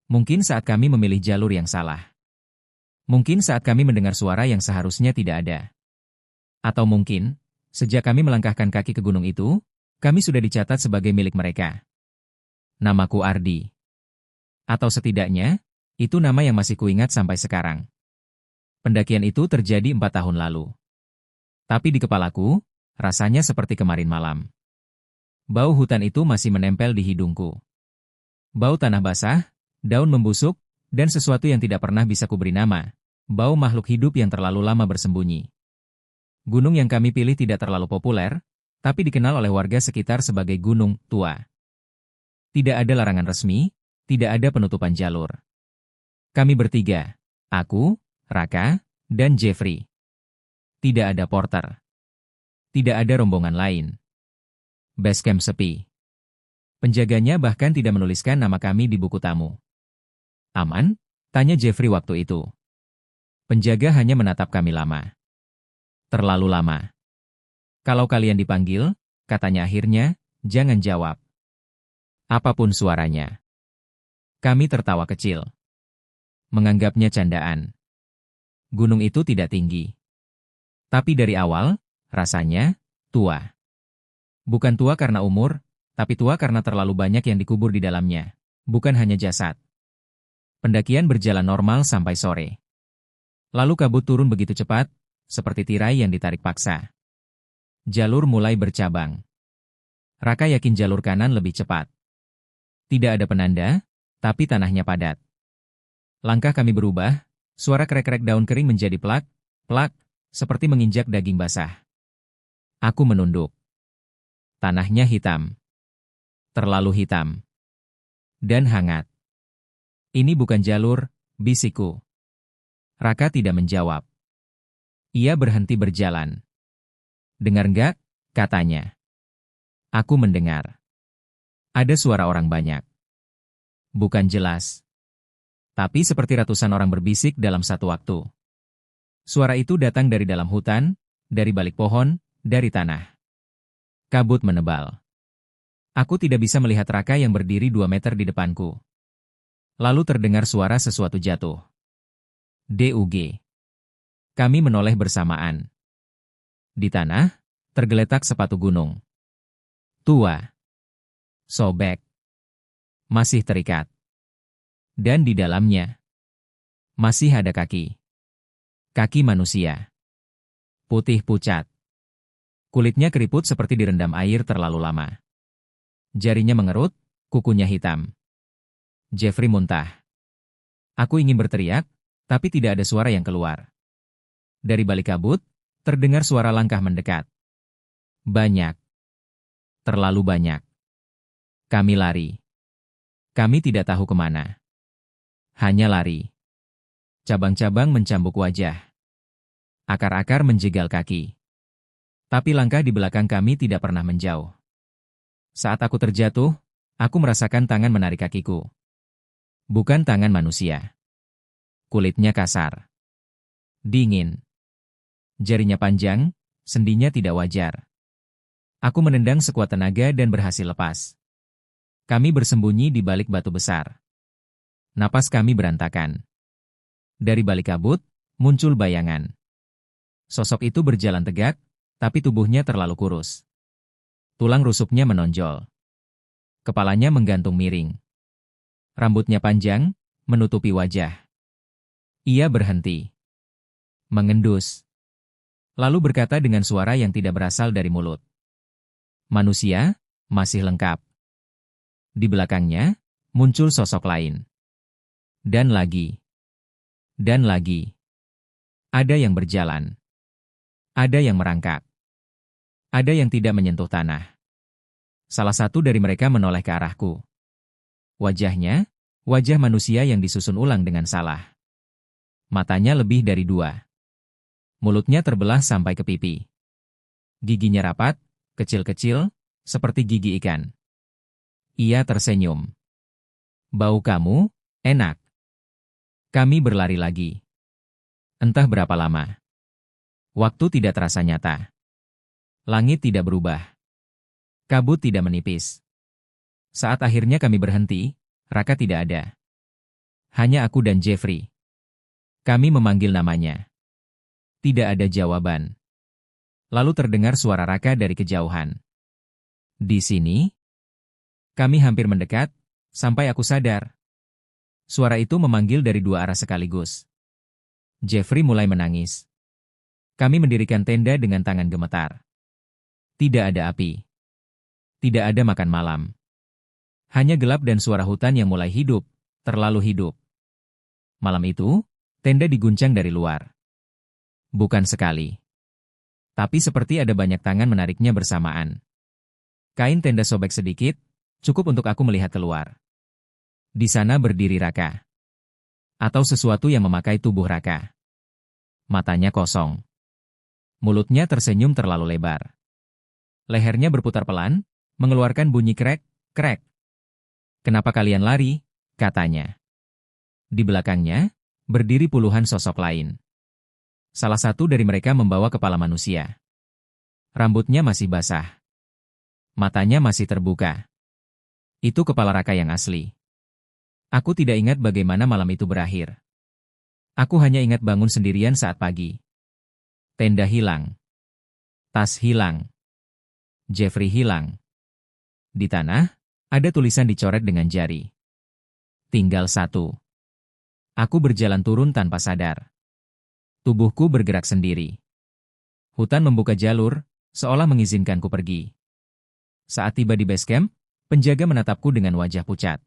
Mungkin saat kami memilih jalur yang salah. Mungkin saat kami mendengar suara yang seharusnya tidak ada. Atau mungkin, sejak kami melangkahkan kaki ke gunung itu, kami sudah dicatat sebagai milik mereka. Namaku Ardi. Atau setidaknya, itu nama yang masih kuingat sampai sekarang. Pendakian itu terjadi 4 tahun lalu. Tapi di kepalaku, rasanya seperti kemarin malam. Bau hutan itu masih menempel di hidungku. Bau tanah basah, daun membusuk, dan sesuatu yang tidak pernah bisa kuberi nama. Bau makhluk hidup yang terlalu lama bersembunyi. Gunung yang kami pilih tidak terlalu populer, tapi dikenal oleh warga sekitar sebagai Gunung Tua. Tidak ada larangan resmi, tidak ada penutupan jalur. Kami bertiga, aku, Raka, dan Jeffrey. Tidak ada porter. Tidak ada rombongan lain. Basecamp sepi. Penjaganya bahkan tidak menuliskan nama kami di buku tamu. Aman? Tanya Jeffrey waktu itu. Penjaga hanya menatap kami lama. Terlalu lama. Kalau kalian dipanggil, katanya akhirnya, jangan jawab. Apapun suaranya. Kami tertawa kecil. Menganggapnya candaan. Gunung itu tidak tinggi. Tapi dari awal, rasanya, tua. Bukan tua karena umur, tapi tua karena terlalu banyak yang dikubur di dalamnya. Bukan hanya jasad. Pendakian berjalan normal sampai sore. Lalu kabut turun begitu cepat, seperti tirai yang ditarik paksa. Jalur mulai bercabang. Raka yakin jalur kanan lebih cepat. Tidak ada penanda, tapi tanahnya padat. Langkah kami berubah, suara krek-krek daun kering menjadi plak, plak, seperti menginjak daging basah. Aku menunduk. Tanahnya hitam. Terlalu hitam. Dan hangat. Ini bukan jalur, bisikku. Raka tidak menjawab. Ia berhenti berjalan. Dengar nggak? Katanya. Aku mendengar. Ada suara orang banyak. Bukan jelas. Tapi seperti ratusan orang berbisik dalam satu waktu. Suara itu datang dari dalam hutan, dari balik pohon, dari tanah. Kabut menebal. Aku tidak bisa melihat Raka yang berdiri 2 meter di depanku. Lalu terdengar suara sesuatu jatuh. DUG. Kami menoleh bersamaan. Di tanah, tergeletak sepatu gunung. Tua. Sobek. Masih terikat. Dan di dalamnya, masih ada kaki. Kaki manusia. Putih pucat. Kulitnya keriput seperti direndam air terlalu lama. Jarinya mengerut, kukunya hitam. Jeffrey muntah. Aku ingin berteriak, tapi tidak ada suara yang keluar. Dari balik kabut, terdengar suara langkah mendekat. Banyak. Terlalu banyak. Kami lari. Kami tidak tahu kemana. Hanya lari. Cabang-cabang mencambuk wajah. Akar-akar menjegal kaki. Tapi langkah di belakang kami tidak pernah menjauh. Saat aku terjatuh, aku merasakan tangan menarik kakiku. Bukan tangan manusia. Kulitnya kasar. Dingin. Jarinya panjang, sendinya tidak wajar. Aku menendang sekuat tenaga dan berhasil lepas. Kami bersembunyi di balik batu besar. Napas kami berantakan. Dari balik kabut, muncul bayangan. Sosok itu berjalan tegak, tapi tubuhnya terlalu kurus. Tulang rusuknya menonjol. Kepalanya menggantung miring. Rambutnya panjang, menutupi wajah. Ia berhenti. Mengendus. Lalu berkata dengan suara yang tidak berasal dari mulut. Manusia, masih lengkap. Di belakangnya, muncul sosok lain. Dan lagi. Dan lagi. Ada yang berjalan. Ada yang merangkak. Ada yang tidak menyentuh tanah. Salah satu dari mereka menoleh ke arahku. Wajahnya, wajah manusia yang disusun ulang dengan salah. Matanya lebih dari 2. Mulutnya terbelah sampai ke pipi. Giginya rapat, kecil-kecil, seperti gigi ikan. Ia tersenyum. Bau kamu, enak. Kami berlari lagi. Entah berapa lama. Waktu tidak terasa nyata. Langit tidak berubah. Kabut tidak menipis. Saat akhirnya kami berhenti, Raka tidak ada. Hanya aku dan Jeffrey. Kami memanggil namanya. Tidak ada jawaban. Lalu terdengar suara Raka dari kejauhan. Di sini? Kami hampir mendekat, sampai aku sadar. Suara itu memanggil dari dua arah sekaligus. Jeffrey mulai menangis. Kami mendirikan tenda dengan tangan gemetar. Tidak ada api. Tidak ada makan malam. Hanya gelap dan suara hutan yang mulai hidup, terlalu hidup. Malam itu, tenda diguncang dari luar. Bukan sekali. Tapi seperti ada banyak tangan menariknya bersamaan. Kain tenda sobek sedikit, cukup untuk aku melihat keluar. Di sana berdiri Raka. Atau sesuatu yang memakai tubuh Raka. Matanya kosong. Mulutnya tersenyum terlalu lebar. Lehernya berputar pelan, mengeluarkan bunyi krek, krek. Kenapa kalian lari? Katanya. Di belakangnya, berdiri puluhan sosok lain. Salah satu dari mereka membawa kepala manusia. Rambutnya masih basah. Matanya masih terbuka. Itu kepala Raka yang asli. Aku tidak ingat bagaimana malam itu berakhir. Aku hanya ingat bangun sendirian saat pagi. Tenda hilang. Tas hilang. Jeffrey hilang. Di tanah, ada tulisan dicoret dengan jari. Tinggal satu. Aku berjalan turun tanpa sadar. Tubuhku bergerak sendiri. Hutan membuka jalur, seolah mengizinkanku pergi. Saat tiba di base camp, penjaga menatapku dengan wajah pucat.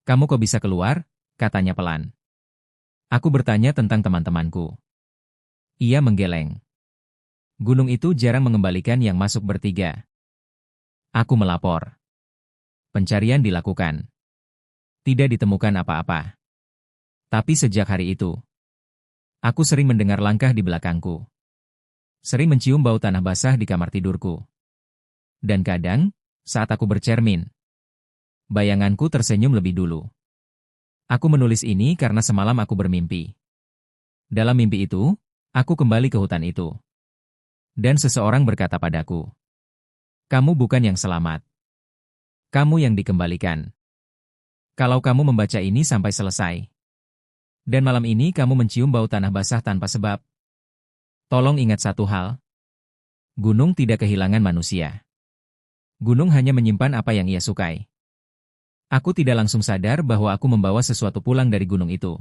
"Kamu kok bisa keluar?" katanya pelan. Aku bertanya tentang teman-temanku. Ia menggeleng. Gunung itu jarang mengembalikan yang masuk bertiga. Aku melapor. Pencarian dilakukan. Tidak ditemukan apa-apa. Tapi sejak hari itu, aku sering mendengar langkah di belakangku. Sering mencium bau tanah basah di kamar tidurku. Dan kadang, saat aku bercermin, bayanganku tersenyum lebih dulu. Aku menulis ini karena semalam aku bermimpi. Dalam mimpi itu, aku kembali ke hutan itu. Dan seseorang berkata padaku, "Kamu bukan yang selamat. Kamu yang dikembalikan. Kalau kamu membaca ini sampai selesai. Dan malam ini kamu mencium bau tanah basah tanpa sebab. Tolong ingat satu hal. Gunung tidak kehilangan manusia. Gunung hanya menyimpan apa yang ia sukai." Aku tidak langsung sadar bahwa aku membawa sesuatu pulang dari gunung itu.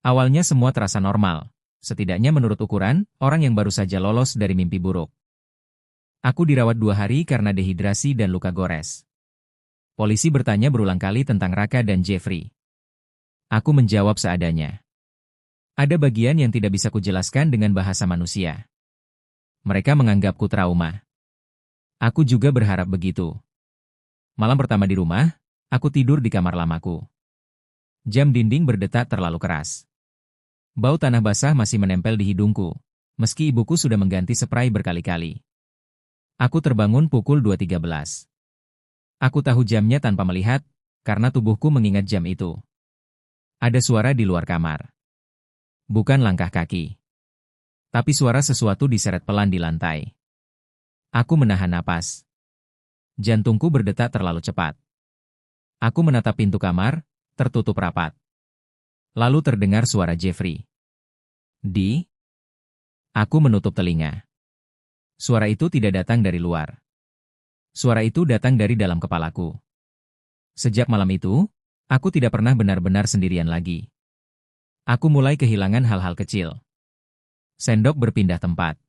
Awalnya semua terasa normal, setidaknya menurut ukuran orang yang baru saja lolos dari mimpi buruk. Aku dirawat 2 hari karena dehidrasi dan luka gores. Polisi bertanya berulang kali tentang Raka dan Jeffrey. Aku menjawab seadanya. Ada bagian yang tidak bisa kujelaskan dengan bahasa manusia. Mereka menganggapku trauma. Aku juga berharap begitu. Malam pertama di rumah, aku tidur di kamar lamaku. Jam dinding berdetak terlalu keras. Bau tanah basah masih menempel di hidungku, meski ibuku sudah mengganti spray berkali-kali. Aku terbangun pukul 2.13. Aku tahu jamnya tanpa melihat, karena tubuhku mengingat jam itu. Ada suara di luar kamar. Bukan langkah kaki. Tapi suara sesuatu diseret pelan di lantai. Aku menahan napas. Jantungku berdetak terlalu cepat. Aku menatap pintu kamar, tertutup rapat. Lalu terdengar suara Jeffrey. Aku menutup telinga. Suara itu tidak datang dari luar. Suara itu datang dari dalam kepalaku. Sejak malam itu, aku tidak pernah benar-benar sendirian lagi. Aku mulai kehilangan hal-hal kecil. Sendok berpindah tempat.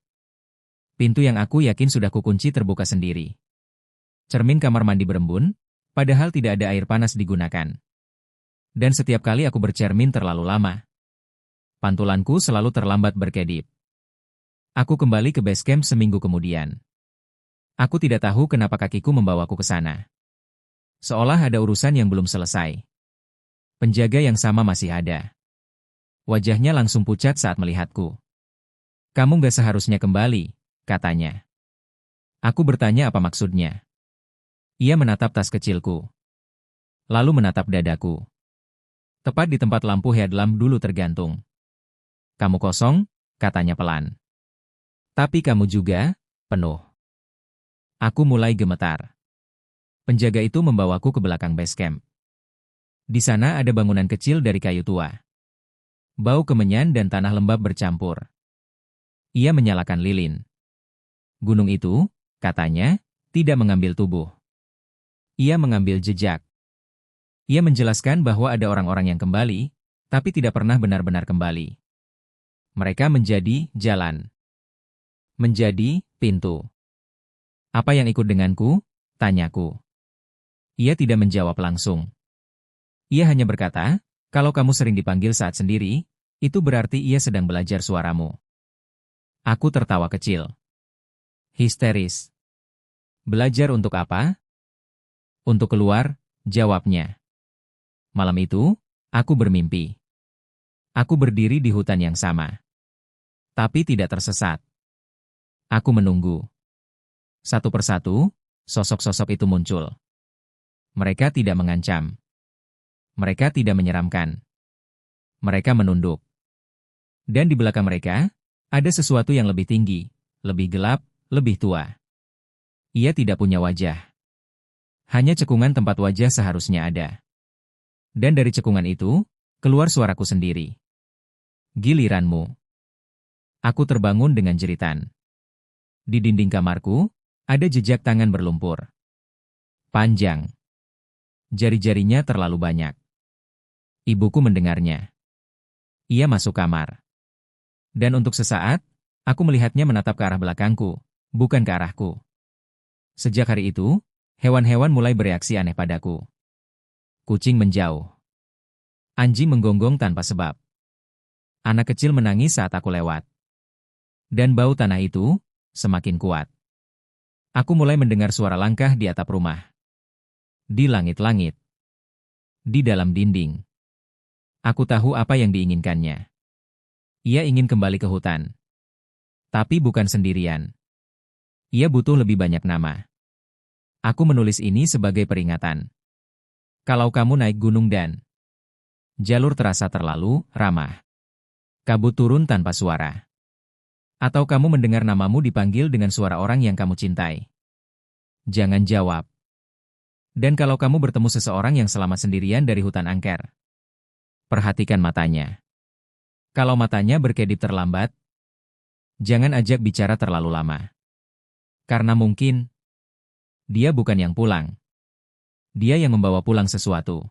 Pintu yang aku yakin sudah kukunci terbuka sendiri. Cermin kamar mandi berembun, padahal tidak ada air panas digunakan. Dan setiap kali aku bercermin terlalu lama, pantulanku selalu terlambat berkedip. Aku kembali ke base camp seminggu kemudian. Aku tidak tahu kenapa kakiku membawaku ke sana. Seolah ada urusan yang belum selesai. Penjaga yang sama masih ada. Wajahnya langsung pucat saat melihatku. "Kamu gak seharusnya kembali," katanya. Aku bertanya apa maksudnya. Ia menatap tas kecilku. Lalu menatap dadaku. Tepat di tempat lampu headlamp dulu tergantung. "Kamu kosong," katanya pelan. "Tapi kamu juga penuh." Aku mulai gemetar. Penjaga itu membawaku ke belakang base camp. Di sana ada bangunan kecil dari kayu tua. Bau kemenyan dan tanah lembab bercampur. Ia menyalakan lilin. Gunung itu, katanya, tidak mengambil tubuh. Ia mengambil jejak. Ia menjelaskan bahwa ada orang-orang yang kembali, tapi tidak pernah benar-benar kembali. Mereka menjadi jalan. Menjadi pintu. Apa yang ikut denganku? Tanyaku. Ia tidak menjawab langsung. Ia hanya berkata, kalau kamu sering dipanggil saat sendiri, itu berarti ia sedang belajar suaramu. Aku tertawa kecil. Histeris. Belajar untuk apa? Untuk keluar, jawabnya. Malam itu, aku bermimpi. Aku berdiri di hutan yang sama. Tapi tidak tersesat. Aku menunggu. Satu persatu, sosok-sosok itu muncul. Mereka tidak mengancam. Mereka tidak menyeramkan. Mereka menunduk. Dan di belakang mereka, ada sesuatu yang lebih tinggi, lebih gelap, lebih tua. Ia tidak punya wajah. Hanya cekungan tempat wajah seharusnya ada. Dan dari cekungan itu, keluar suaraku sendiri. Giliranmu. Aku terbangun dengan jeritan. Di dinding kamarku, ada jejak tangan berlumpur. Panjang. Jari-jarinya terlalu banyak. Ibuku mendengarnya. Ia masuk kamar. Dan untuk sesaat, aku melihatnya menatap ke arah belakangku, bukan ke arahku. Sejak hari itu, hewan-hewan mulai bereaksi aneh padaku. Kucing menjauh. Anjing menggonggong tanpa sebab. Anak kecil menangis saat aku lewat. Dan bau tanah itu semakin kuat. Aku mulai mendengar suara langkah di atap rumah. Di langit-langit. Di dalam dinding. Aku tahu apa yang diinginkannya. Ia ingin kembali ke hutan. Tapi bukan sendirian. Ia butuh lebih banyak nama. Aku menulis ini sebagai peringatan. Kalau kamu naik gunung dan jalur terasa terlalu ramah. Kabut turun tanpa suara. Atau kamu mendengar namamu dipanggil dengan suara orang yang kamu cintai. Jangan jawab. Dan kalau kamu bertemu seseorang yang selamat sendirian dari hutan angker, perhatikan matanya. Kalau matanya berkedip terlambat, jangan ajak bicara terlalu lama. Karena mungkin dia bukan yang pulang. Dia yang membawa pulang sesuatu.